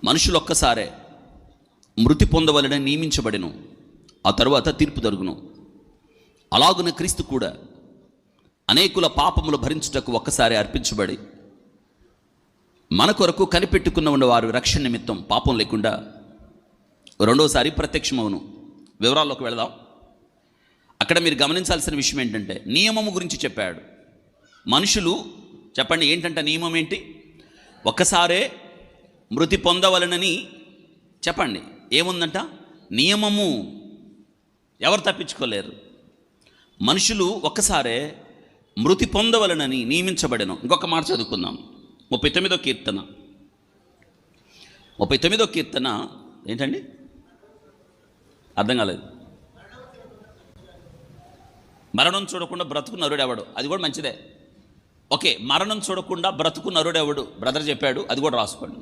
మనుషులు ఒక్కసారే మృతి పొందవలెనని నియమించబడెను, ఆ తరువాత తీర్పు జరుగును. అలాగున క్రీస్తు కూడా అనేకుల పాపములు భరించుటకు ఒక్కసారి అర్పించబడి మన కొరకు కనిపెట్టుకున్న ఉన్నవారు రక్షణ నిమిత్తం పాపం లేకుండా రెండోసారి ప్రత్యక్షమవును. వివరాల్లోకి వెళదాం. అక్కడ మీరు గమనించాల్సిన విషయం ఏంటంటే, నియమము గురించి చెప్పాడు. మనుషులు చెప్పండి, ఏంటంటే నియమం ఏంటి? ఒక్కసారే మృతి పొందవలనని చెప్పండి. ఏముందంట? నియమము. ఎవరు తప్పించుకోలేరు. మనుషులు ఒక్కసారే మృతి పొందవలనని నియమించబడెను. ఇంకొక మాట చదువుకుందాం. 39వ కీర్తన. 39వ కీర్తన ఏంటండి? అర్థం కాలేదు. మరణం చూడకుండా బ్రతుకు నరుడు ఎవడు? అది కూడా మంచిదే. ఓకే, మరణం చూడకుండా బ్రతుకు నరుడు ఎవడు? బ్రదర్ చెప్పాడు, అది కూడా రాసుకోండి.